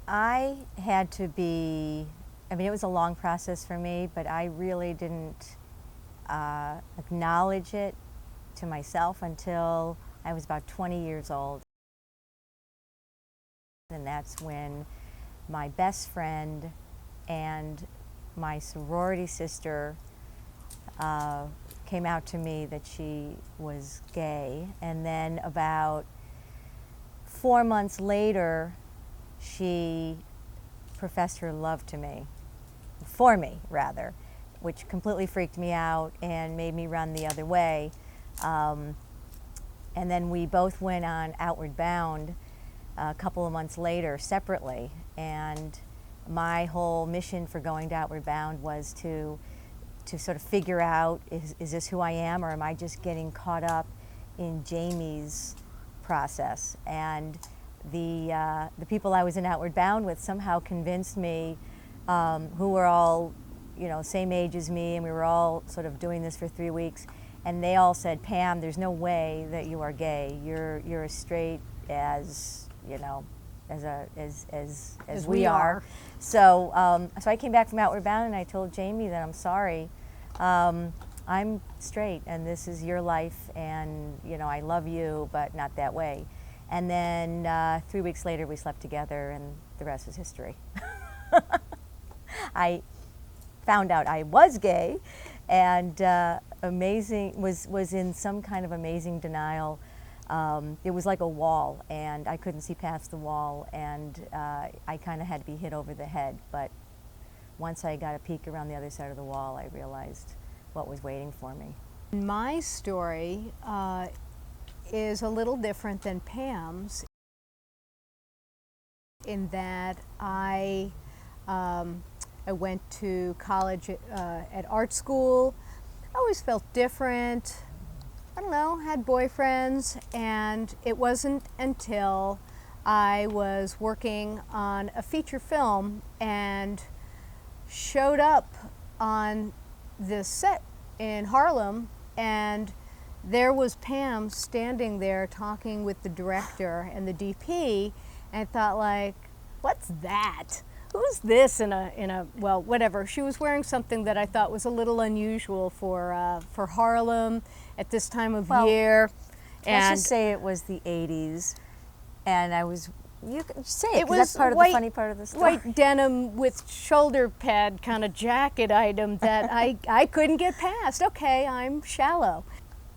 I had to be, I mean, it was a long process for me, but I really didn't acknowledge it to myself until I was about 20 years old. And that's when my best friend and my sorority sister came out to me that she was gay. And then about 4 months later, she professed her love to me, for me rather, which completely freaked me out and made me run the other way. And then we both went on Outward Bound a couple of months later separately. And my whole mission for going to Outward Bound was to sort of figure out, is this who I am, or am I just getting caught up in Jamie's process? And the people I was in Outward Bound with somehow convinced me, who were all, same age as me, and we were all sort of doing this for 3 weeks, and they all said, Pam, there's no way that you are gay. You're as straight as, as we are. So I came back from Outward Bound and I told Jamie that I'm sorry. I'm straight and this is your life, and I love you, but not that way. And then 3 weeks later we slept together and the rest is history. I found out I was gay and was in some kind of amazing denial. It was like a wall and I couldn't see past the wall, and I kind of had to be hit over the head. But once I got a peek around the other side of the wall, I realized what was waiting for me. My story is a little different than Pam's in that I went to college at art school. I always felt different. I don't know, had boyfriends, and it wasn't until I was working on a feature film and showed up on this set in Harlem, and there was Pam standing there talking with the director and the DP, and I thought, like, what's that? Who's this in a well, whatever. She was wearing something that I thought was a little unusual for Harlem at this time of year. Let's just say it was the 80s, and I was, you can say it, It 'cause was that's part of the funny part of the story. white denim with shoulder pad kind of jacket item that I couldn't get past. Okay, I'm shallow.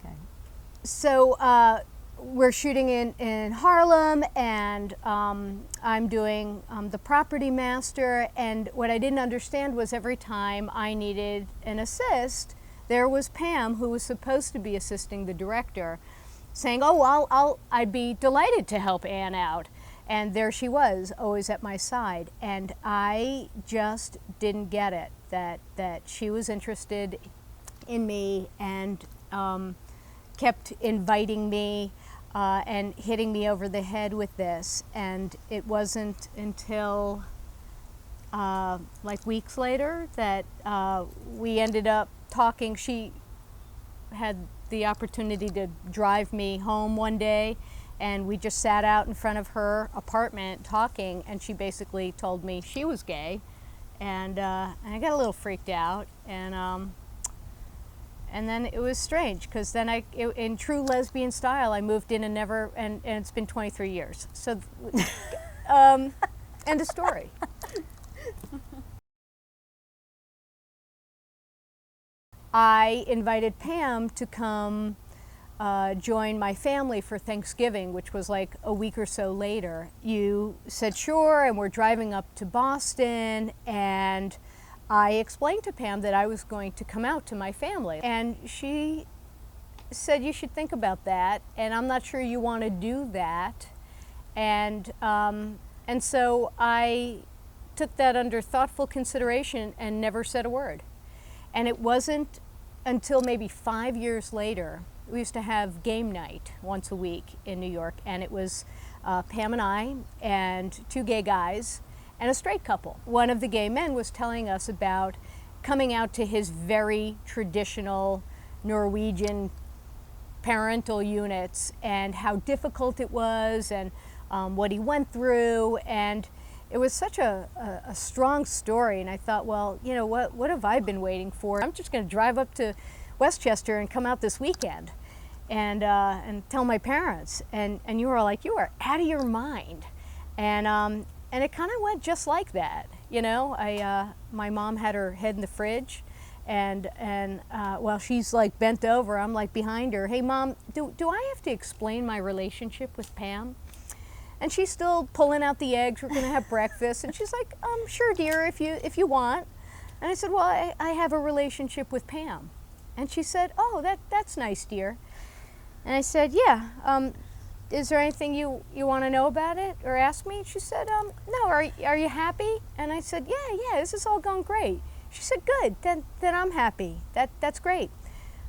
Okay. So we're shooting in Harlem, and I'm doing the property master, and what I didn't understand was every time I needed an assist, there was Pam, who was supposed to be assisting the director, saying, oh, I'd be delighted to help Ann out. And there she was, always at my side. And I just didn't get it, that she was interested in me and kept inviting me and hitting me over the head with this. And it wasn't until like weeks later that we ended up talking. She had the opportunity to drive me home one day, and we just sat out in front of her apartment talking, and she basically told me she was gay, and I got a little freaked out, and then it was strange, because then in true lesbian style, I moved in and and it's been 23 years. So, end of story. I invited Pam to come join my family for Thanksgiving, which was like a week or so later. You said sure, and we're driving up to Boston, and I explained to Pam that I was going to come out to my family, and she said, you should think about that, and I'm not sure you want to do that. And so I took that under thoughtful consideration and never said a word. And it wasn't until maybe 5 years later, we used to have game night once a week in New York, and it was Pam and I and 2 gay guys and a straight couple. One of the gay men was telling us about coming out to his very traditional Norwegian parental units and how difficult it was, and what he went through. And it was such a strong story, and I thought, well, you know, what have I been waiting for? I'm just going to drive up to Westchester and come out this weekend and tell my parents. And you were like, you are out of your mind. And it kind of went just like that. You know, my mom had her head in the fridge, and while she's like bent over, I'm like behind her. Hey, Mom, do I have to explain my relationship with Pam? And she's still pulling out the eggs. We're going to have breakfast, and she's like, sure, dear, if you want. And I said, well, I have a relationship with Pam. And she said, oh, that's nice, dear. And I said, yeah. Is there anything you want to know about it or ask me? She said, no, are you happy? And I said, yeah, this is all going great. She said, good, then I'm happy. That's great.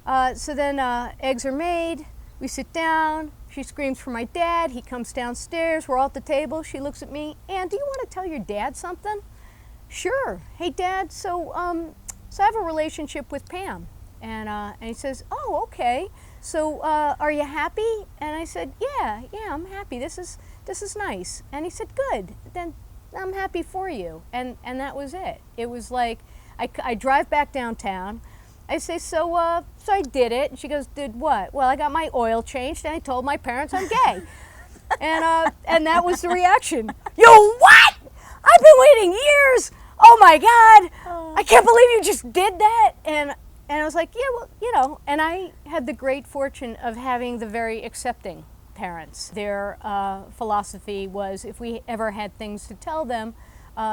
So then eggs are made, we sit down, she screams for my dad, he comes downstairs, we're all at the table, she looks at me, Ann, do you want to tell your dad something? Sure. Hey, Dad, so I have a relationship with Pam. And he says, oh, okay. So are you happy? And I said, yeah, I'm happy. This is nice. And he said, good. Then I'm happy for you. And that was it. It was like I drive back downtown. I say, so I did it. And she goes, did what? Well, I got my oil changed and I told my parents I'm gay. And that was the reaction. Yo, what? I've been waiting years. Oh my God. I can't believe you just did that. And I was like, yeah, well, you know, and I had the great fortune of having the very accepting parents. Their philosophy was if we ever had things to tell them,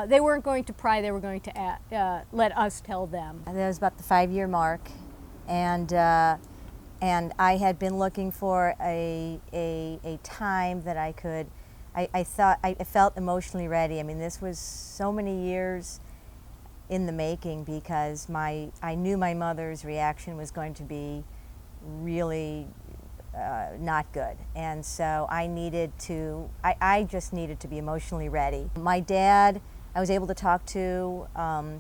they weren't going to pry, they were going to let us tell them. And that was about the 5-year mark, and I had been looking for a time that I could, I felt emotionally ready. I mean, this was so many years in the making because I knew my mother's reaction was going to be really not good, and so I just needed to be emotionally ready. My dad, I was able to talk to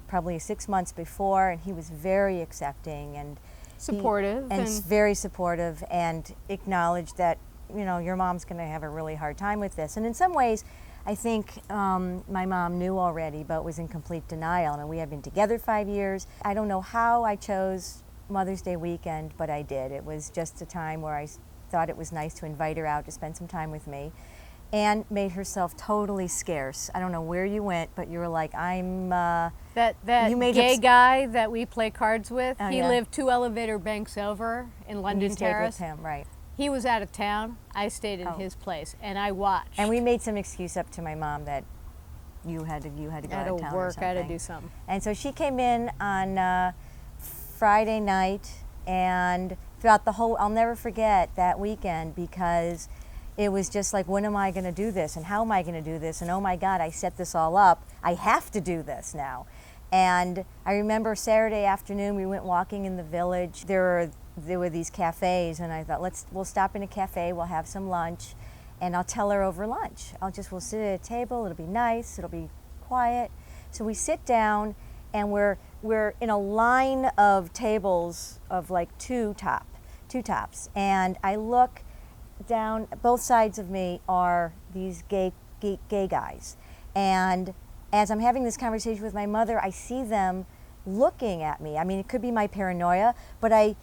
probably 6 months before, and he was very accepting and Supportive. Very supportive, and acknowledged that, you know, your mom's going to have a really hard time with this. And in some ways, I think my mom knew already, but was in complete denial. I mean, we had been together 5 years. I don't know how I chose Mother's Day weekend, but I did. It was just a time where I thought it was nice to invite her out to spend some time with me, and made herself totally scarce. I don't know where you went, but you were like, I'm... That gay guy that we play cards with, he lived 2 elevator banks over in London Terrace. Stayed with him, right. He was out of town. I stayed in his place, and I watched. And we made some excuse up to my mom that you had to go out of town or something. I had to do something. And so she came in on Friday night, and throughout the whole, I'll never forget that weekend, because it was just like, when am I going to do this, and how am I going to do this, and oh my God, I set this all up. I have to do this now. And I remember Saturday afternoon, we went walking in the village. There were these cafes, and I thought, we'll stop in a cafe, we'll have some lunch, and I'll tell her over lunch. We'll sit at a table, it'll be nice, it'll be quiet. So we sit down, and we're in a line of tables of like two tops, and I look down, both sides of me are these gay guys, and as I'm having this conversation with my mother, I see them looking at me. I mean, it could be my paranoia, but I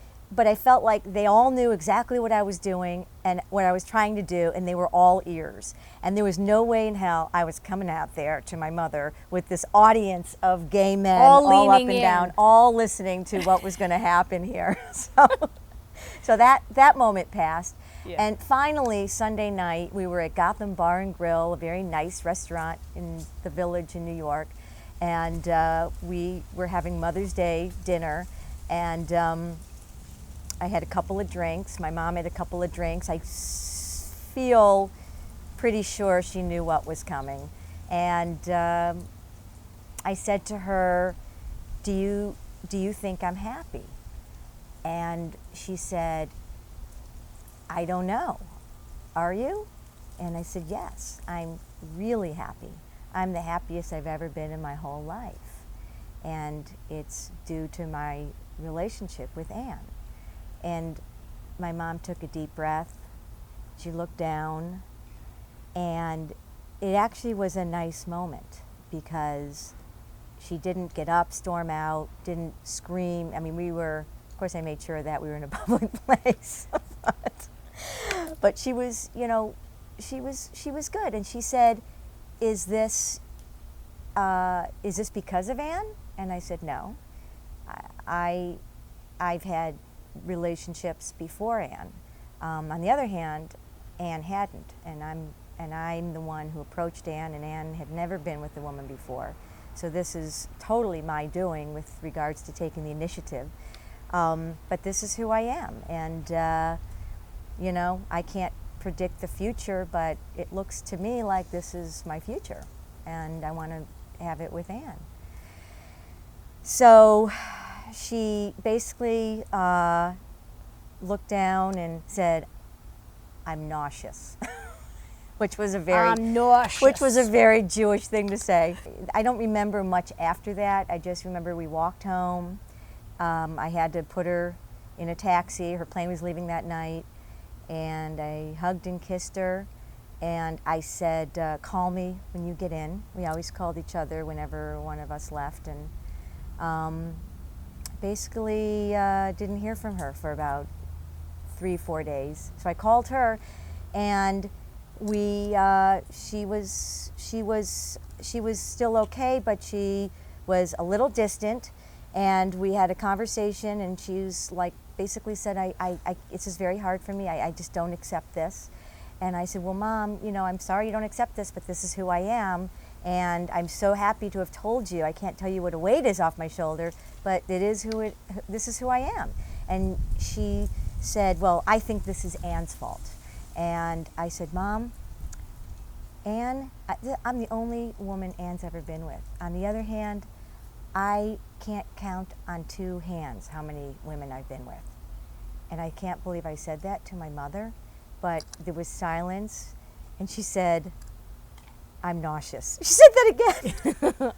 felt like they all knew exactly what I was doing and what I was trying to do, and they were all ears. And there was no way in hell I was coming out there to my mother with this audience of gay men all up and down, all listening to what was going to happen here. So that moment passed. Yeah. And finally, Sunday night, we were at Gotham Bar and Grill, a very nice restaurant in the Village in New York, and we were having Mother's Day dinner, and I had a couple of drinks. My mom had a couple of drinks. I feel pretty sure she knew what was coming, and I said to her, do you think I'm happy? And she said, I don't know. Are you? And I said, yes, I'm really happy. I'm the happiest I've ever been in my whole life. And it's due to my relationship with Ann. And my mom took a deep breath. She looked down, and it actually was a nice moment because she didn't get up, storm out, didn't scream. I mean, of course I made sure that we were in a public place. But she was, she was good. And she said, is this because of Ann? And I said, no. I've had relationships before Ann. On the other hand, Ann hadn't, and I'm the one who approached Ann, and Ann had never been with a woman before. So this is totally my doing with regards to taking the initiative. But this is who I am, and I can't predict the future, but it looks to me like this is my future, and I want to have it with Ann. So she basically looked down and said, "I'm nauseous," which was a very I'm nauseous. which was a very Jewish thing to say. I don't remember much after that. I just remember we walked home. I had to put her in a taxi. Her plane was leaving that night, and I hugged and kissed her. And I said, "Call me when you get in." We always called each other whenever one of us left, and basically didn't hear from her for about 3-4 days. So I called her, and she was still okay, but she was a little distant, and we had a conversation, and she was like, basically said, it's just very hard for me. I just don't accept this. And I said, well, Mom, I'm sorry you don't accept this, but this is who I am, and I'm so happy to have told you. I can't tell you what a weight is off my shoulder, but this is who I am. And she said, well, I think this is Ann's fault. And I said, Mom, I'm the only woman Ann's ever been with. On the other hand, I can't count on 2 hands how many women I've been with. And I can't believe I said that to my mother, but there was silence, and she said, I'm nauseous. She said that again.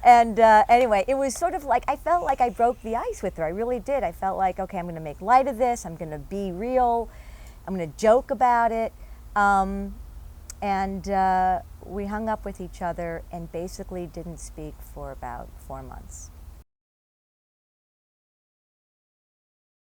And anyway, it was sort of like, I felt like I broke the ice with her. I really did. I felt like, okay, I'm going to make light of this. I'm going to be real. I'm going to joke about it. And we hung up with each other and basically didn't speak for about 4 months.